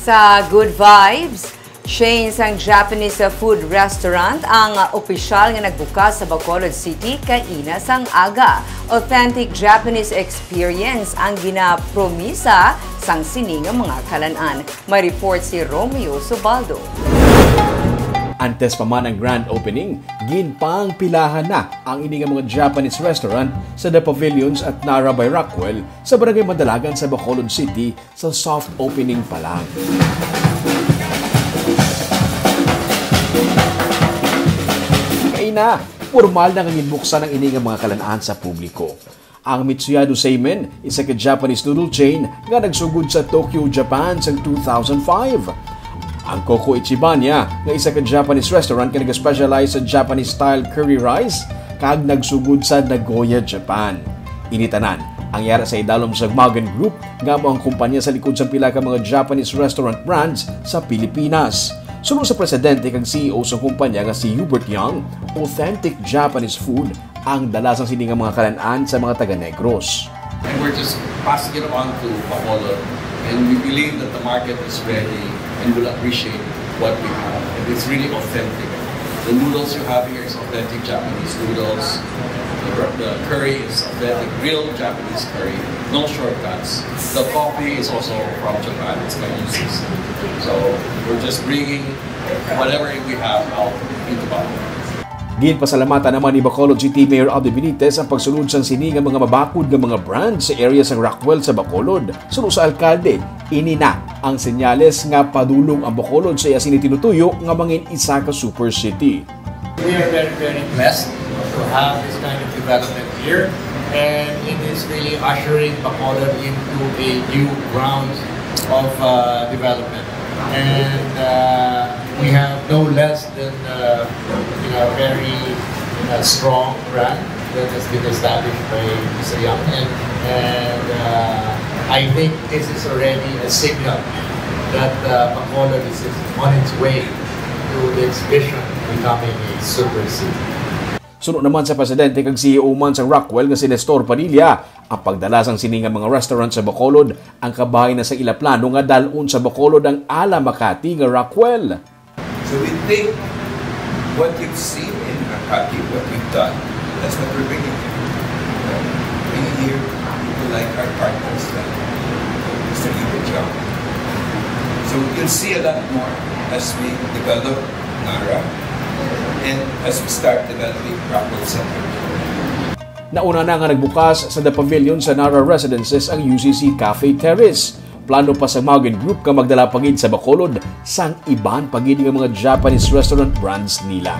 Sa Good Vibes, chains ang Japanese food restaurant ang opisyal nga nagbukas sa Bacolod City kaina sang aga. Authentic Japanese experience ang ginapromisa sang sining mga kalan-an. May report si Romeo Subaldo. Antes pa man ang grand opening, ginpang pilahan na ang ining mga Japanese restaurant sa The Pavilions at Nara by Rockwell sa Barangay Mandalagan sa Bacolod City sa soft opening pa lang. Kaina, formal na nginbuksan ang ining mga kalan-an sa publiko. Ang Mitsuyado Seimen, isa ka Japanese noodle chain nga nagsugod sa Tokyo, Japan sa 2005. Ang Koko Ichibanya, nga isa ka Japanese restaurant nga nag-specialize sa Japanese-style curry rice, kag nagsugod sa Nagoya, Japan. Initanan, ang yara sa idalom sa Magan Group, nga mo ang kumpanya sa likod sa pila ka mga Japanese restaurant brands sa Pilipinas. Sunod sa presidente kag CEO sa kumpanya nga si Hubert Young, authentic Japanese food ang dalasang siningang mga kalan-an sa mga taga-Negros. And we're just passing it on to Bacolod, and we believe that the market is ready and will appreciate what we have. And it's really authentic. The noodles you have here is authentic Japanese noodles. The curry is authentic, real Japanese curry. No shortcuts. The coffee is also from Japan. It's by UCC. So we're just bringing whatever we have out into Bacolod. Ginpasalamatan naman ni Bacolod City Mayor Aldo Benitez ang pagsulod sang sini nga mga mabakod nga mga brand sa area sang Rockwell sa Bacolod. Sunod sa alkalde, ini na ang senyales nga padulong ang Bacolod sa iya sinitinutuyo nga mangin isa ka super city. We are very, very blessed to have this kind of development here, and it is really ushering Bacolod into a new round of development. And we have no less than a very strong brand that has been established by Mr. Young, and I think this is already a signal that Bacolod is on its way to its vision of becoming a super city. Sunod naman sa presidente kag CEO man sa Rockwell nga si Nestor Padilla, ang pagdalasang siningang mga restaurant sa Bacolod ang kabahay na sa ilaplano nga dalon sa Bacolod ang Ala Makati nga Rockwell. So we think what you've seen in Makati, what we've done, that's what we're bringing here. Bringing here people like our partners, like Mr. Hubert Young. So you'll see a lot more as we develop Nara and as we start developing Rockwell Center. Nauna na nga nagbukas sa The Pavilion sa Nara Residences ang UCC Cafe Terrace. Plano pa sa Magan Group ka magdala pagid sa Bacolod sang iban pagid nga mga Japanese restaurant brands nila.